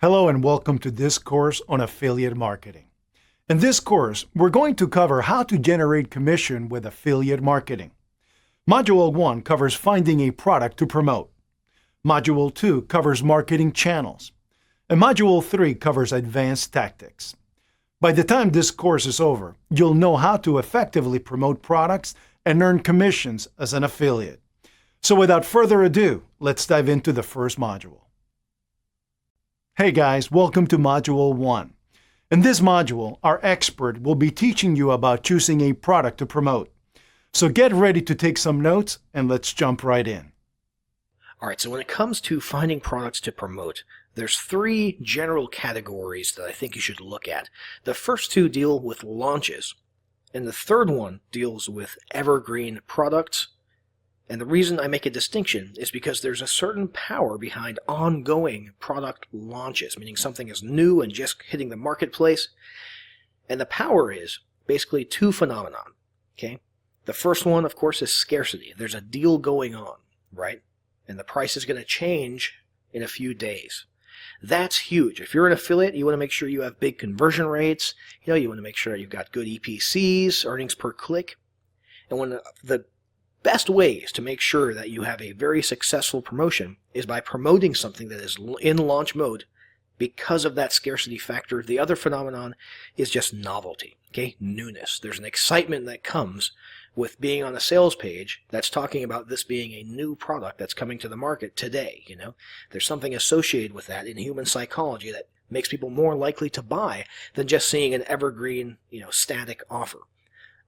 Hello and welcome to this course on affiliate marketing. In this course, we're going to cover how to generate commission with affiliate marketing. Module 1 covers finding a product to promote. Module 2 covers marketing channels. And Module 3 covers advanced tactics. By the time this course is over, you'll know how to effectively promote products and earn commissions as an affiliate. So without further ado, let's dive into the first module. Hey guys, welcome to Module 1. In this module, our expert will be teaching you about choosing a product to promote. So get ready to take some notes and let's jump right in. Alright, so when it comes to finding products to promote, there's three general categories that I think you should look at. The first two deal with launches, and the third one deals with evergreen products. And the reason I make a distinction is because there's a certain power behind ongoing product launches, meaning something is new and just hitting the marketplace. And the power is basically two phenomenon. Okay? The first one, of course, is scarcity. There's a deal going on, right? And the price is going to change in a few days. That's huge. If you're an affiliate, you want to make sure you have big conversion rates. You want to make sure you've got good EPCs, earnings per click. And when the best ways to make sure that you have a very successful promotion is by promoting something that is in launch mode because of that scarcity factor. The other phenomenon is just novelty, okay? Newness. There's an excitement that comes with being on a sales page that's talking about this being a new product that's coming to the market today, There's something associated with that in human psychology that makes people more likely to buy than just seeing an evergreen, static offer.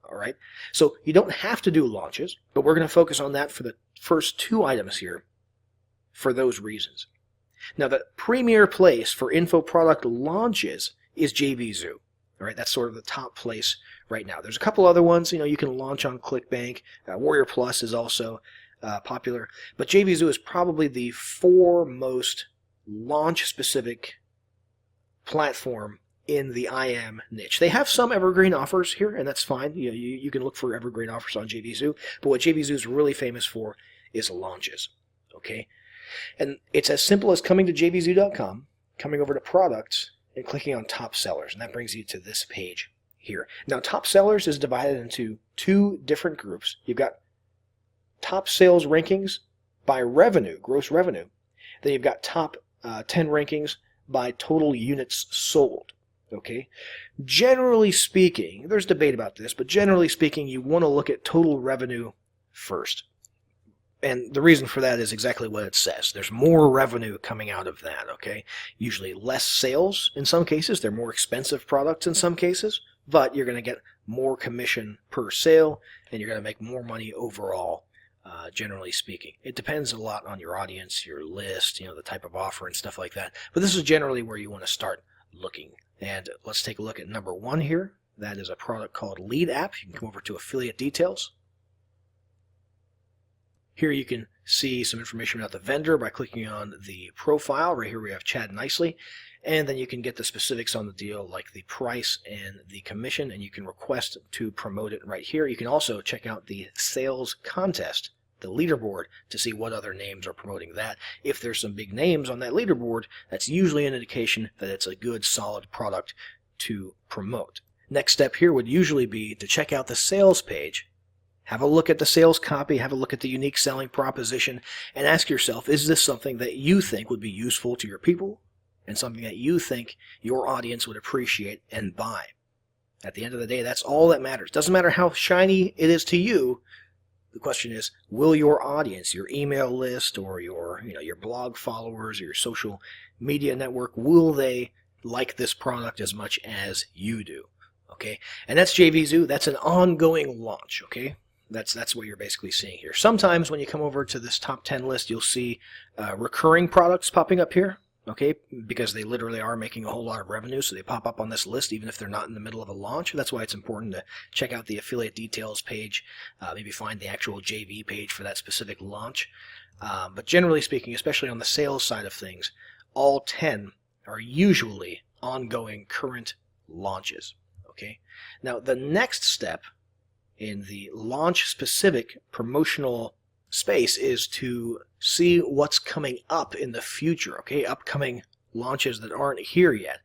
All right, so you don't have to do launches, but we're going to focus on that for the first two items here for those reasons. Now, the premier place for info product launches is JVZoo. All right, that's sort of the top place right now. There's a couple other ones, you can launch on ClickBank. Warrior Plus is also popular, but JVZoo is probably the foremost launch-specific platform in the IM niche. They have some evergreen offers here, and that's fine. You can look for evergreen offers on JVZoo, but what JVZoo is really famous for is launches, okay? And it's as simple as coming to jvzoo.com, coming over to products, and clicking on top sellers, and that brings you to this page here. Now, top sellers is divided into two different groups. You've got top sales rankings by revenue, gross revenue. Then you've got top 10 rankings by total units sold. Okay, generally speaking, there's debate about this, but generally speaking, you want to look at total revenue first. And the reason for that is exactly what it says. There's more revenue coming out of that, okay? Usually less sales in some cases. They're more expensive products in some cases, but you're going to get more commission per sale, and you're going to make more money overall, generally speaking. It depends a lot on your audience, your list, the type of offer and stuff like that. But this is generally where you want to start looking. And let's take a look at number one here. That is a product called Lead App. You can come over to Affiliate Details. Here you can see some information about the vendor by clicking on the profile. Right here we have Chad Nicely. And then you can get the specifics on the deal, like the price and the commission, and you can request to promote it right here. You can also check out the sales contest, the leaderboard, to see what other names are promoting that. If there's some big names on that leaderboard, that's usually an indication that it's a good, solid product to promote. Next step here would usually be to check out the sales page, have a look at the sales copy, have a look at the unique selling proposition, and ask yourself, is this something that you think would be useful to your people and something that you think your audience would appreciate and buy? At the end of the day, that's all that matters. Doesn't matter how shiny it is to you. The question is, will your audience, your email list, or your blog followers, or your social media network, will they like this product as much as you do? Okay, and that's JVZoo. That's an ongoing launch. Okay, that's what you're basically seeing here. Sometimes when you come over to this top 10 list, you'll see recurring products popping up here. Okay, because they literally are making a whole lot of revenue, so they pop up on this list even if they're not in the middle of a launch. That's why it's important to check out the affiliate details page, maybe find the actual JV page for that specific launch. But generally speaking, especially on the sales side of things, all 10 are usually ongoing current launches. Okay, now the next step in the launch-specific promotional space is to see what's coming up in the future, okay? Upcoming launches that aren't here yet.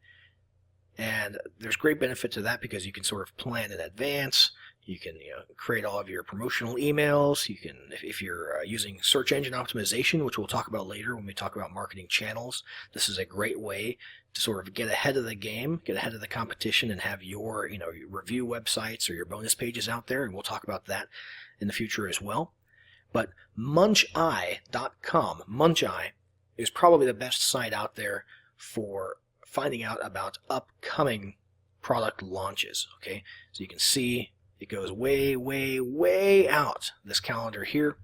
And there's great benefit to that because you can sort of plan in advance. You can create all of your promotional emails. You can, if you're using search engine optimization, which we'll talk about later when we talk about marketing channels, this is a great way to sort of get ahead of the game, get ahead of the competition, and have your your review websites or your bonus pages out there. And we'll talk about that in the future as well. But muncheye.com, Muncheye, is probably the best site out there for finding out about upcoming product launches. Okay, so you can see it goes way, way, way out, this calendar here.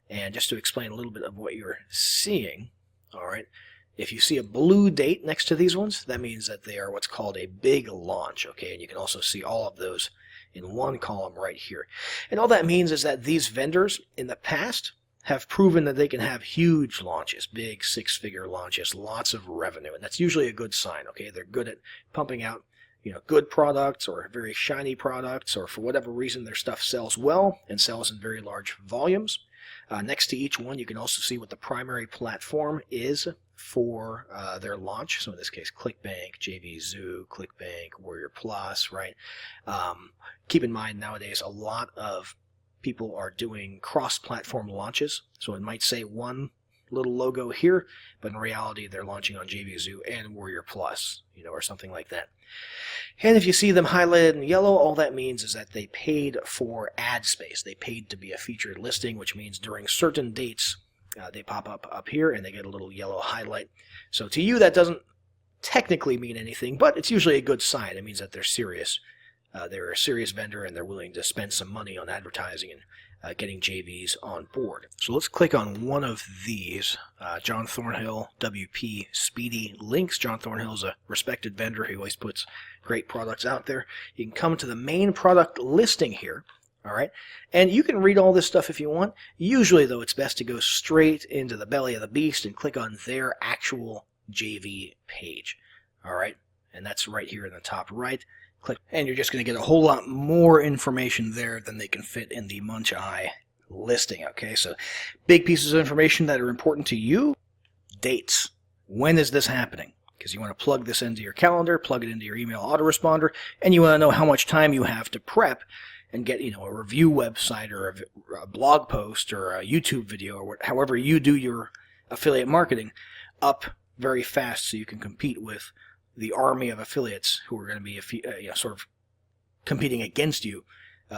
And just to explain a little bit of what you're seeing, all right, if you see a blue date next to these ones, that means that they are what's called a big launch. Okay, and you can also see all of those in one column right here. And all that means is that these vendors in the past have proven that they can have huge launches, big six-figure launches, lots of revenue, and that's usually a good sign. Okay, they're good at pumping out good products or very shiny products, or for whatever reason their stuff sells well and sells in very large volumes. Next to each one, you can also see what the primary platform is for their launch. So in this case, ClickBank, JVZoo, ClickBank, Warrior Plus, right? Keep in mind nowadays a lot of people are doing cross-platform launches. So it might say one little logo here, but in reality they're launching on JVZoo and Warrior Plus, or something like that. And if you see them highlighted in yellow, all that means is that they paid for ad space. They paid to be a featured listing, which means during certain dates they pop up here and they get a little yellow highlight. So to you that doesn't technically mean anything, but it's usually a good sign. It means that they're serious. They're a serious vendor and they're willing to spend some money on advertising and getting JVs on board. So let's click on one of these. John Thornhill, WP Speedy Links. John Thornhill is a respected vendor. He always puts great products out there. You can come to the main product listing here. All right, and you can read all this stuff if you want. Usually, though, it's best to go straight into the belly of the beast and click on their actual JV page. All right, and that's right here in the top right. Click, and you're just going to get a whole lot more information there than they can fit in the Muncheye listing. Okay, so big pieces of information that are important to you. Dates. When is this happening? Because you want to plug this into your calendar, plug it into your email autoresponder, and you want to know how much time you have to prep and get a review website or a blog post or a YouTube video or however you do your affiliate marketing up very fast so you can compete with the army of affiliates who are going to be sort of competing against you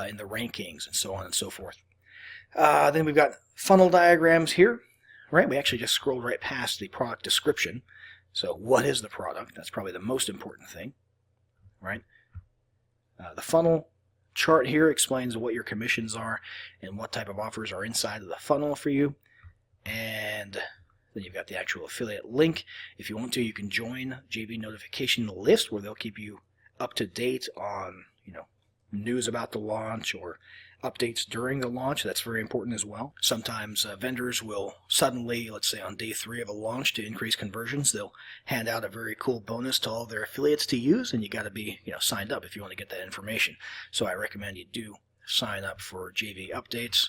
in the rankings and so on and so forth. Then we've got funnel diagrams here, right? We actually just scrolled right past the product description. So what is the product? That's probably the most important thing, right? The funnel chart here explains what your commissions are and what type of offers are inside of the funnel for you. And then you've got the actual affiliate link. If you want to, you can join JV notification list where they'll keep you up to date on, news about the launch or updates during the launch. That's very important as well. Sometimes vendors will suddenly, let's say on day 3 of a launch, to increase conversions, they'll hand out a very cool bonus to all their affiliates to use, and you got to be signed up if you want to get that information. So I recommend you do sign up for JV updates.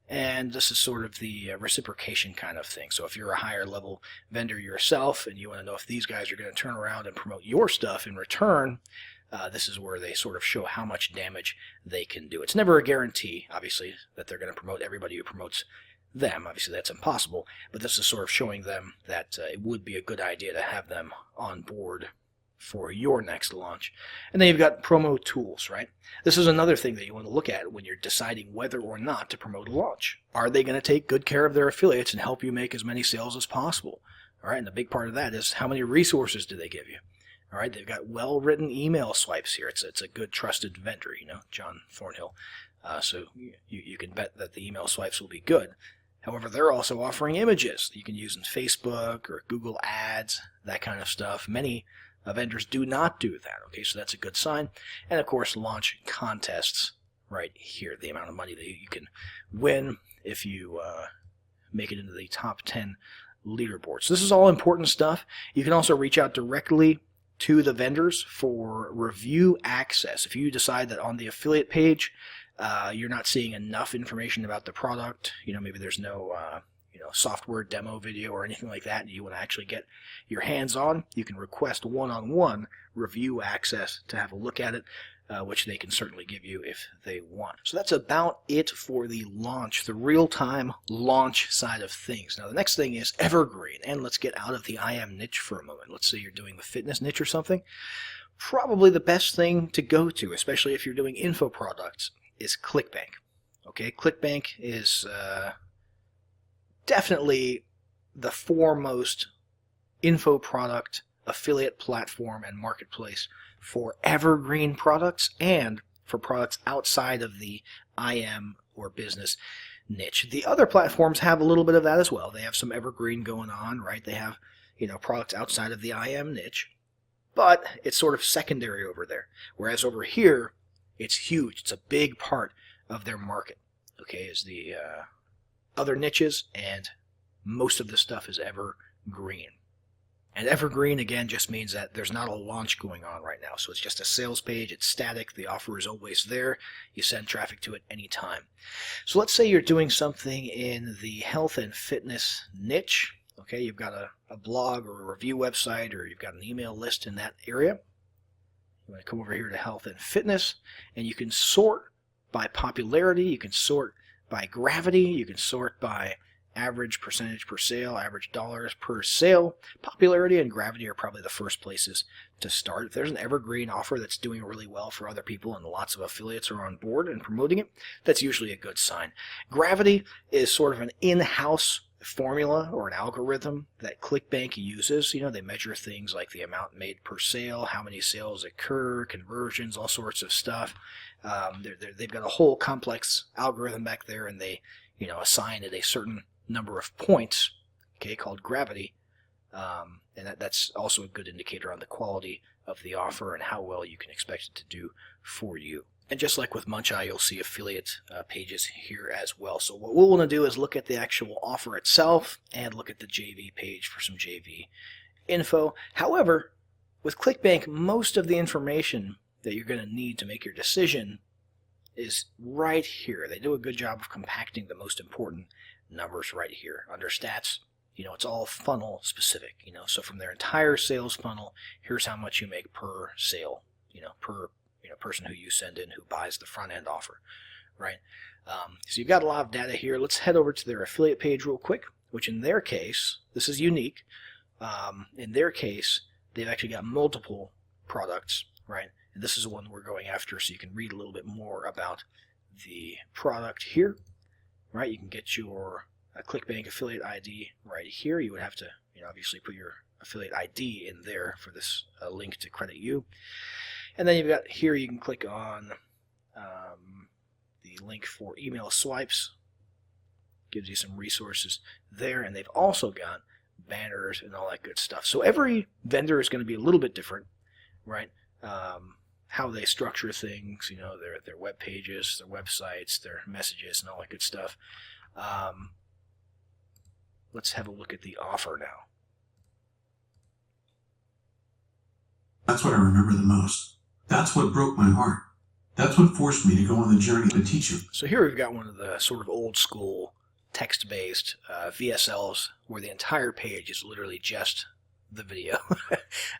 And this is sort of the reciprocation kind of thing. So if you're a higher level vendor yourself and you want to know if these guys are going to turn around and promote your stuff in return, this is where they sort of show how much damage they can do. It's never a guarantee, obviously, that they're going to promote everybody who promotes them. Obviously, that's impossible. But this is sort of showing them that it would be a good idea to have them on board for your next launch. And then you've got promo tools, right? This is another thing that you want to look at when you're deciding whether or not to promote a launch. Are they going to take good care of their affiliates and help you make as many sales as possible? All right, and the big part of that is how many resources do they give you? All right, they've got well-written email swipes here. It's a good, trusted vendor, John Thornhill. So you can bet that the email swipes will be good. However, they're also offering images that you can use in Facebook or Google Ads, that kind of stuff. Many vendors do not do that, okay, so that's a good sign. And, of course, launch contests right here, the amount of money that you can win if you make it into the top 10 leaderboards. So this is all important stuff. You can also reach out directly to the vendors for review access. If you decide that on the affiliate page you're not seeing enough information about the product, maybe there's no software demo video or anything like that, and you want to actually get your hands on, you can request one-on-one review access to have a look at it, which they can certainly give you if they want. So that's about it for the launch, the real-time launch side of things. Now the next thing is evergreen, and let's get out of the IM niche for a moment. Let's say you're doing the fitness niche or something. Probably the best thing to go to, especially if you're doing info products, is ClickBank. Okay, ClickBank is definitely the foremost info product affiliate platform and marketplace for evergreen products and for products outside of the IM or business niche. The other platforms have a little bit of that as well. They have some evergreen going on, right? They have, products outside of the IM niche, but it's sort of secondary over there. Whereas over here, it's huge. It's a big part of their market, okay, is the other niches, and most of the stuff is evergreen. And evergreen, again, just means that there's not a launch going on right now. So it's just a sales page. It's static. The offer is always there. You send traffic to it anytime. So let's say you're doing something in the health and fitness niche. Okay, you've got a blog or a review website, or you've got an email list in that area. You want to come over here to health and fitness, and you can sort by popularity. You can sort by gravity. You can sort by average percentage per sale, average dollars per sale. Popularity and gravity are probably the first places to start. If there's an evergreen offer that's doing really well for other people and lots of affiliates are on board and promoting it, that's usually a good sign. Gravity is sort of an in-house formula or an algorithm that ClickBank uses. They measure things like the amount made per sale, how many sales occur, conversions, all sorts of stuff. They've got a whole complex algorithm back there, and they assign it a certain number of points, okay, called gravity, and that's also a good indicator on the quality of the offer and how well you can expect it to do for you. And just like with MunchEye, you'll see affiliate pages here as well. So what we'll want to do is look at the actual offer itself and look at the JV page for some JV info. However, with ClickBank, most of the information that you're going to need to make your decision is right here. They do a good job of compacting the most important numbers right here. Under stats, it's all funnel specific, so from their entire sales funnel, here's how much you make per sale, per person who you send in who buys the front end offer, right? So you've got a lot of data here. Let's head over to their affiliate page real quick, which in their case, this is unique. In their case, they've actually got multiple products, right? And this is the one we're going after, so you can read a little bit more about the product here, right? You can get your ClickBank affiliate ID right here. You would have to, obviously put your affiliate ID in there for this link to credit you. And then you've got here, you can click on the link for email swipes. Gives you some resources there, and they've also got banners and all that good stuff. So every vendor is going to be a little bit different, right? How they structure things, their web pages, their websites, their messages, and all that good stuff. Let's have a look at the offer now. That's what I remember the most. That's what broke my heart. That's what forced me to go on the journey to teach you. So here we've got one of the sort of old school text-based VSLs where the entire page is literally just the video.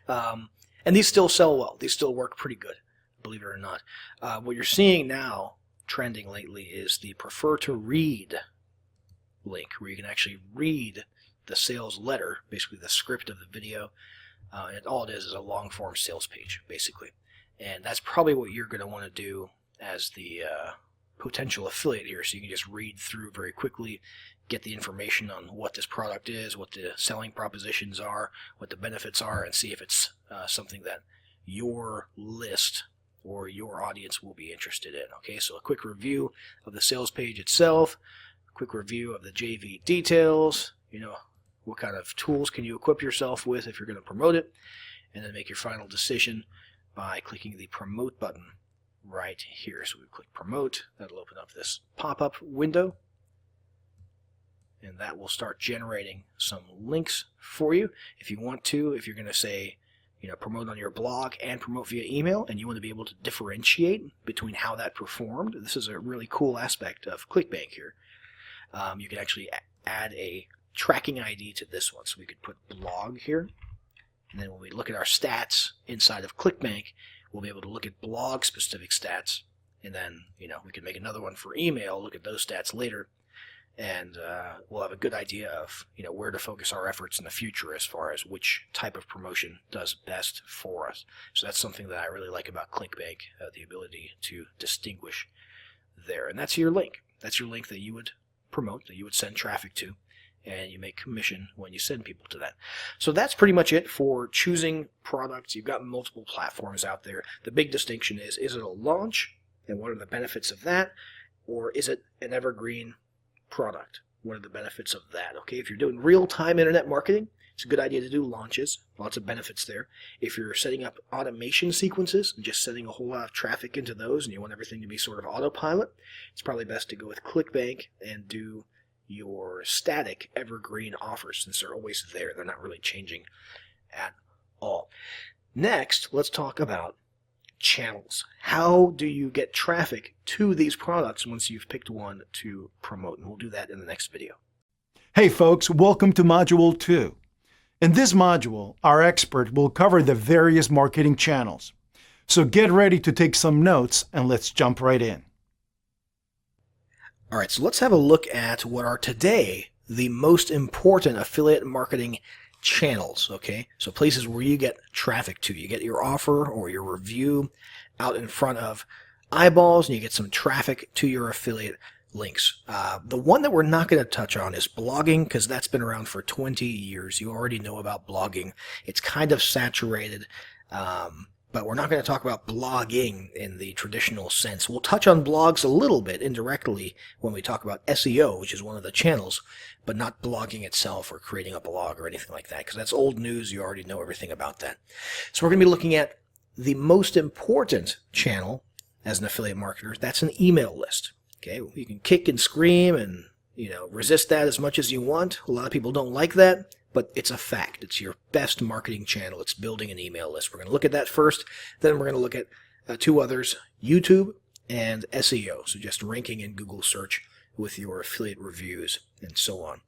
And these still sell well. These still work pretty good, believe it or not. What you're seeing now, trending lately, is the prefer to read link, where you can actually read the sales letter, basically the script of the video. And all it is a long-form sales page, basically. And that's probably what you're going to want to do as the potential affiliate here, so you can just read through very quickly, get the information on what this product is, what the selling propositions are, what the benefits are, and see if it's something that your list or your audience will be interested in. Okay, so a quick review of the sales page itself, a quick review of the JV details, what kind of tools can you equip yourself with if you're going to promote it, and then make your final decision by clicking the promote button right here. So we click promote. That'll open up this pop-up window, and that will start generating some links for you. If you want to, if you're going to say, promote on your blog and promote via email, and you want to be able to differentiate between how that performed, this is a really cool aspect of ClickBank here. You can actually add a tracking ID to this one. So we could put blog here. And then when we look at our stats inside of ClickBank, we'll be able to look at blog specific stats. And then, we can make another one for email, look at those stats later. And we'll have a good idea of, where to focus our efforts in the future as far as which type of promotion does best for us. So that's something that I really like about ClickBank, the ability to distinguish there. And that's your link. That's your link that you would promote, that you would send traffic to. And you make commission when you send people to that. So that's pretty much it for choosing products. You've got multiple platforms out there. The big distinction is it a launch? And what are the benefits of that? Or is it an evergreen product? What are the benefits of that? Okay, if you're doing real-time internet marketing, it's a good idea to do launches. Lots of benefits there. If you're setting up automation sequences and just sending a whole lot of traffic into those and you want everything to be sort of autopilot, it's probably best to go with ClickBank and do your static evergreen offers, since they're always there. They're not really changing at all. Next, let's talk about channels. How do you get traffic to these products once you've picked one to promote? And we'll do that in the next video. Hey folks, welcome to Module 2. In this module, our expert will cover the various marketing channels. So get ready to take some notes and let's jump right in. All right, so let's have a look at what are today the most important affiliate marketing channels, okay? So places where you get traffic to. You get your offer or your review out in front of eyeballs and you get some traffic to your affiliate links. The one that we're not going to touch on is blogging, because that's been around for 20 years. You already know about blogging. It's kind of saturated. But we're not going to talk about blogging in the traditional sense. We'll touch on blogs a little bit indirectly when we talk about SEO, which is one of the channels, but not blogging itself or creating a blog or anything like that, because that's old news. You already know everything about that. So we're going to be looking at the most important channel as an affiliate marketer. That's an email list. Okay, you can kick and scream and resist that as much as you want. A lot of people don't like that. But it's a fact. It's your best marketing channel. It's building an email list. We're going to look at that first. Then we're going to look at two others, YouTube and SEO. So just ranking in Google search with your affiliate reviews and so on.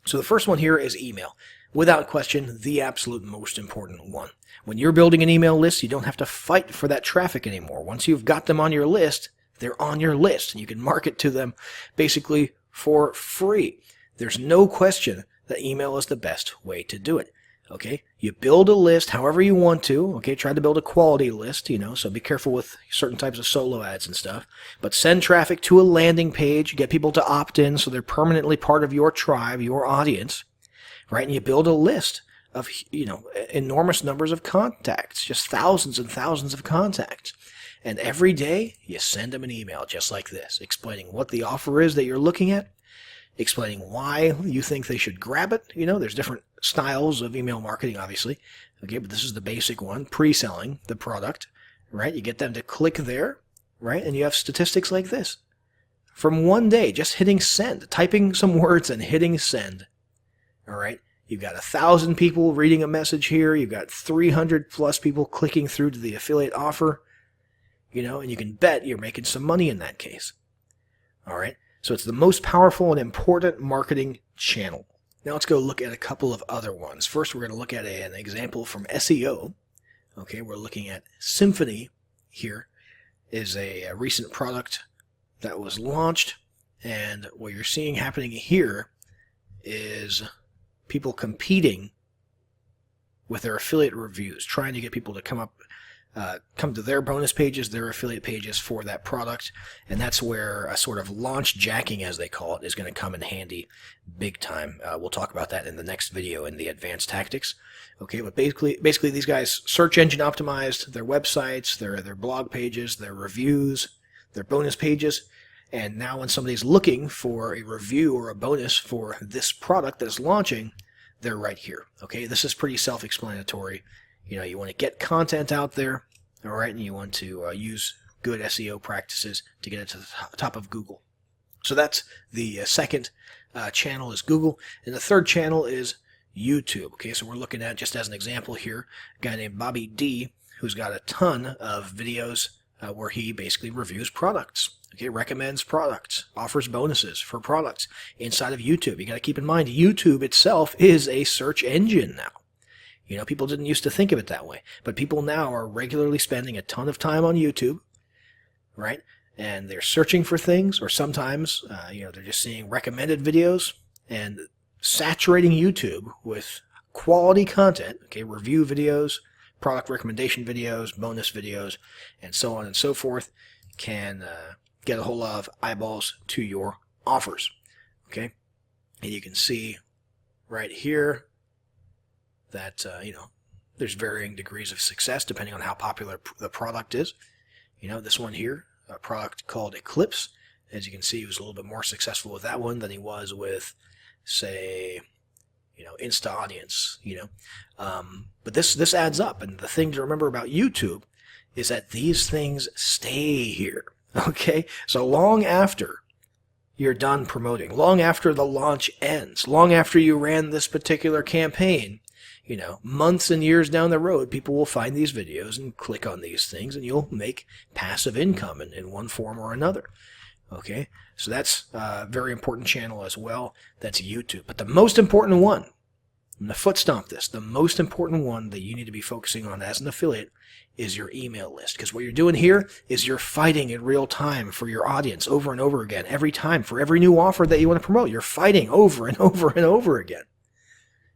So the first one here is email. Without question, the absolute most important one. When you're building an email list, you don't have to fight for that traffic anymore. Once you've got them on your list, they're on your list. And you can market to them basically for free. There's no question that email is the best way to do it. Okay, you build a list however you want to. Okay, try to build a quality list, so be careful with certain types of solo ads and stuff. But send traffic to a landing page, get people to opt in so they're permanently part of your tribe, your audience, right? And you build a list of, enormous numbers of contacts, just thousands and thousands of contacts. And every day you send them an email just like this, explaining what the offer is that you're looking at, explaining why you think they should grab it. There's different styles of email marketing, obviously. Okay, but this is the basic one, pre-selling the product, right? You get them to click there, right? And you have statistics like this. From one day, just hitting send, typing some words and hitting send, all right? You've got 1,000 people reading a message here. You've got 300 plus people clicking through to the affiliate offer, and you can bet you're making some money in that case, all right? So it's the most powerful and important marketing channel. Now let's go look at a couple of other ones. First, we're going to look at an example from SEO. Okay, we're looking at Symphony here. Is a recent product that was launched. And what you're seeing happening here is people competing with their affiliate reviews, trying to get people to come to their bonus pages, their affiliate pages for that product. And that's where a sort of launch jacking, as they call it, is going to come in handy big time. We'll talk about that in the next video in the advanced tactics. Okay, but basically these guys search engine optimized their websites, their blog pages, their reviews, their bonus pages. And now when somebody's looking for a review or a bonus for this product that's launching, they're right here. Okay, this is pretty self-explanatory. You want to get content out there, all right, and you want to use good SEO practices to get it to the top of Google. So that's the second channel is Google, and the third channel is YouTube. Okay, so we're looking at, just as an example here, a guy named Bobby D, who's got a ton of videos where he basically reviews products, okay, recommends products, offers bonuses for products inside of YouTube. You got to keep in mind, YouTube itself is a search engine now. You know, people didn't used to think of it that way, but people now are regularly spending a ton of time on YouTube, right? And they're searching for things, or sometimes, they're just seeing recommended videos and saturating YouTube with quality content, okay, review videos, product recommendation videos, bonus videos, and so on and so forth, can get a whole lot of eyeballs to your offers, okay? And you can see right here that, there's varying degrees of success depending on how popular the product is. This one here, a product called Eclipse, as you can see, he was a little bit more successful with that one than he was with, say, Insta Audience, but this adds up. And the thing to remember about YouTube is that these things stay here, okay? So long after you're done promoting, long after the launch ends, long after you ran this particular campaign, months and years down the road, people will find these videos and click on these things, and you'll make passive income in one form or another. Okay, so that's a very important channel as well. That's YouTube. But the most important one, I'm going to foot stomp this, the most important one that you need to be focusing on as an affiliate is your email list. Because what you're doing here is you're fighting in real time for your audience over and over again. Every time, for every new offer that you want to promote, you're fighting over and over and over again.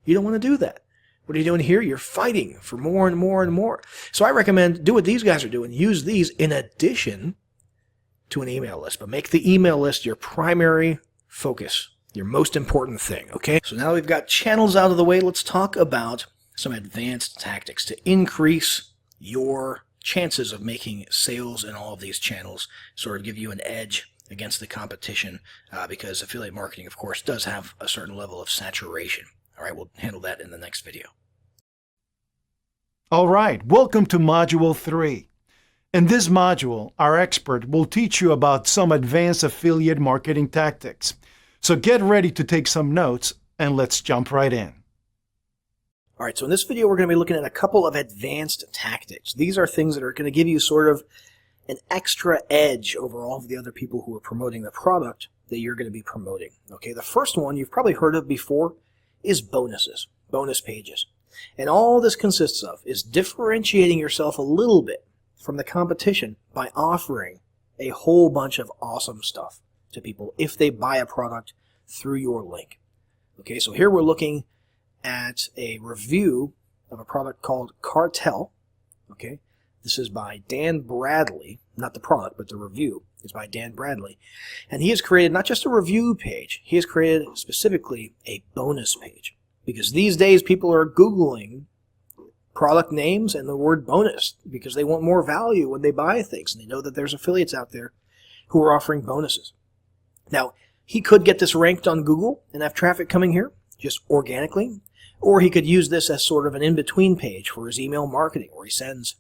You don't want to do that. What are you doing here? You're fighting for more and more and more. So I recommend do what these guys are doing. Use these in addition to an email list, but make the email list your primary focus, your most important thing, okay? So now we've got channels out of the way, let's talk about some advanced tactics to increase your chances of making sales in all of these channels, sort of give you an edge against the competition, because affiliate marketing, of course, does have a certain level of saturation. All right, we'll handle that in the next video. All right, welcome to Module 3. In this module, our expert will teach you about some advanced affiliate marketing tactics. So get ready to take some notes, and let's jump right in. All right, so in this video, we're going to be looking at a couple of advanced tactics. These are things that are going to give you sort of an extra edge over all of the other people who are promoting the product that you're going to be promoting. Okay, the first one you've probably heard of before is bonuses, bonus pages. And all this consists of is differentiating yourself a little bit from the competition by offering a whole bunch of awesome stuff to people if they buy a product through your link. Okay, so here we're looking at a review of a product called Cartel. Okay, this is by Dan Bradley, not the product, but the review is by Dan Bradley. And he has created not just a review page, he has created specifically a bonus page. Because these days people are Googling product names and the word bonus because they want more value when they buy things. And they know that there's affiliates out there who are offering bonuses. Now, he could get this ranked on Google and have traffic coming here just organically. Or he could use this as sort of an in-between page for his email marketing, where he sends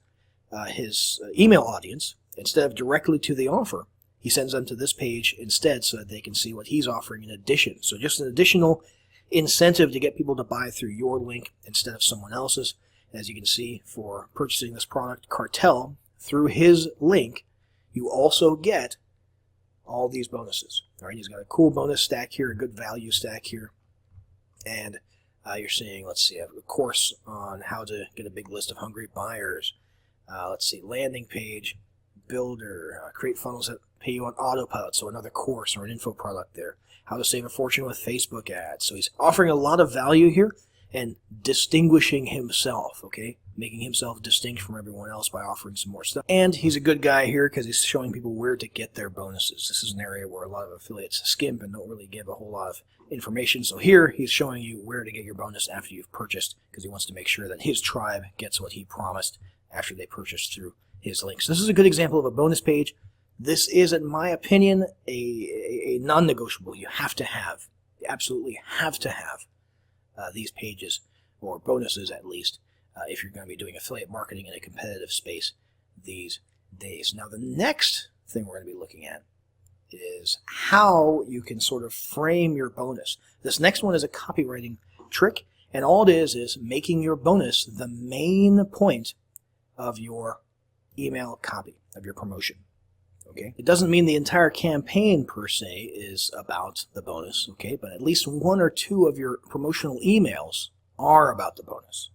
his email audience, instead of directly to the offer, he sends them to this page instead so that they can see what he's offering in addition. So just an additional incentive to get people to buy through your link instead of someone else's. As you can see, for purchasing this product, Cartel, through his link, you also get all these bonuses. All right, he's got a cool bonus stack here, a good value stack here. And you're seeing, let's see, I have a course on how to get a big list of hungry buyers. Let's see, landing page, builder, create funnels that pay you on autopilot, so another course or an info product there. How to save a fortune with Facebook ads. So he's offering a lot of value here and distinguishing himself, okay? Making himself distinct from everyone else by offering some more stuff. And he's a good guy here because he's showing people where to get their bonuses. This is an area where a lot of affiliates skimp and don't really give a whole lot of information. So here he's showing you where to get your bonus after you've purchased, because he wants to make sure that his tribe gets what he promised after they purchase through his links. This is a good example of a bonus page. This is, in my opinion, a non-negotiable. You have to have, you absolutely have to have these pages, or bonuses at least, if you're going to be doing affiliate marketing in a competitive space these days. Now, the next thing we're going to be looking at is how you can sort of frame your bonus. This next one is a copywriting trick, and all it is making your bonus the main point of your email copy of your promotion. Okay, it doesn't mean the entire campaign per se is about the bonus, okay, but at least 1 or 2 of your promotional emails are about the bonus.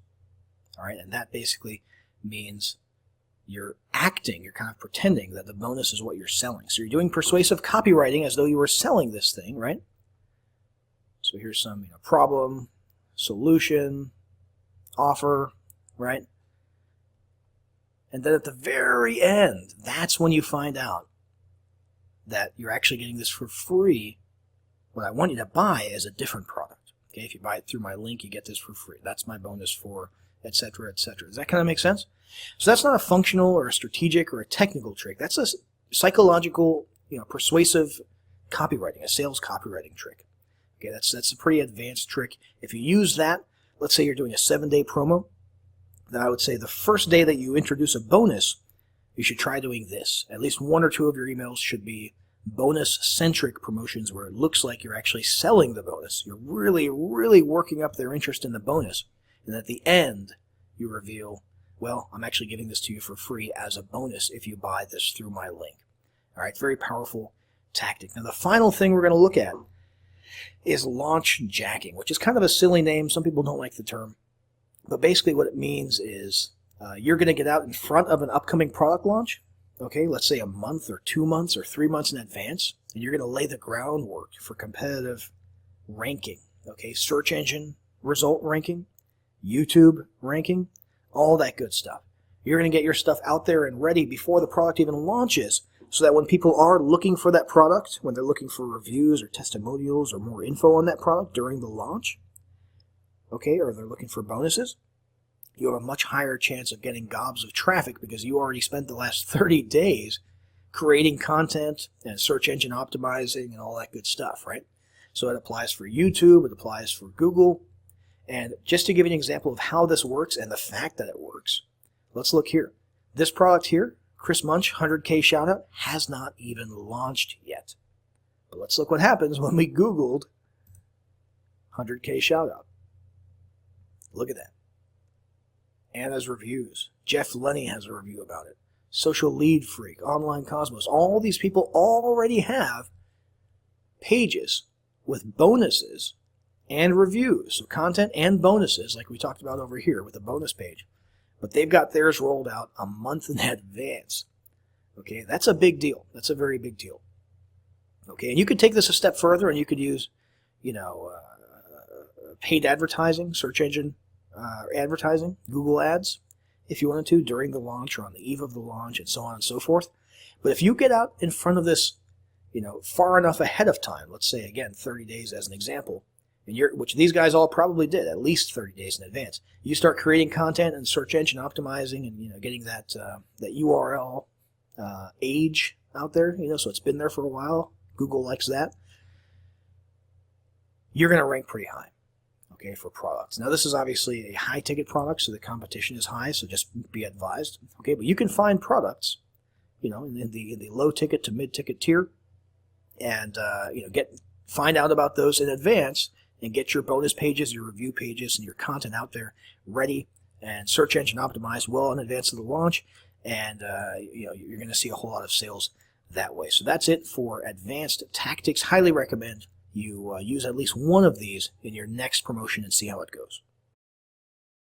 All right, and that basically means you're acting, you're kind of pretending that the bonus is what you're selling. So you're doing persuasive copywriting as though you were selling this thing, right? So here's some problem, solution, offer, right? And then at the very end, that's when you find out that you're actually getting this for free. What I want you to buy is a different product. Okay, if you buy it through my link, you get this for free. That's my bonus for, etc., etc. Does that kind of make sense? So that's not a functional or a strategic or a technical trick. That's a psychological, persuasive copywriting, a sales copywriting trick. Okay, that's a pretty advanced trick. If you use that, let's say you're doing a 7-day promo, then I would say the first day that you introduce a bonus, you should try doing this. At least 1 or 2 of your emails should be bonus-centric promotions where it looks like you're actually selling the bonus. You're really, really working up their interest in the bonus. And at the end, you reveal, well, I'm actually giving this to you for free as a bonus if you buy this through my link. All right, very powerful tactic. Now, the final thing we're going to look at is launch jacking, which is kind of a silly name. Some people don't like the term. But basically what it means is you're going to get out in front of an upcoming product launch, okay, let's say a month or 2 months or 3 months in advance, and you're going to lay the groundwork for competitive ranking, okay, search engine result ranking, YouTube ranking, all that good stuff. You're going to get your stuff out there and ready before the product even launches so that when people are looking for that product, when they're looking for reviews or testimonials or more info on that product during the launch, okay, or they're looking for bonuses, you have a much higher chance of getting gobs of traffic because you already spent the last 30 days creating content and search engine optimizing and all that good stuff, right? So it applies for YouTube, it applies for Google. And just to give you an example of how this works and the fact that it works, let's look here. This product here, Chris Munch, 100K shoutout, has not even launched yet. But let's look what happens when we Googled 100K shoutout. Look at that. Anna's reviews. Jeff Lenny has a review about it. Social Lead Freak, Online Cosmos. All these people already have pages with bonuses and reviews. So content and bonuses, like we talked about over here with the bonus page. But they've got theirs rolled out a month in advance. Okay, that's a big deal. That's a very big deal. Okay, and you could take this a step further and you could use, paid advertising, search engine advertising, Google ads, if you wanted to, during the launch or on the eve of the launch and so on and so forth. But if you get out in front of this, far enough ahead of time, let's say, again, 30 days as an example, and which these guys all probably did at least 30 days in advance, you start creating content and search engine optimizing and, getting that URL age out there, so it's been there for a while. Google likes that. You're going to rank pretty high. Okay, for products. Now, this is obviously a high-ticket product, so the competition is high, so just be advised. Okay, but you can find products, in the low-ticket to mid-ticket tier, and, find out about those in advance and get your bonus pages, your review pages, and your content out there ready and search engine optimized well in advance of the launch, and, you're going to see a whole lot of sales that way. So that's it for advanced tactics. Highly recommend you use at least one of these in your next promotion and see how it goes.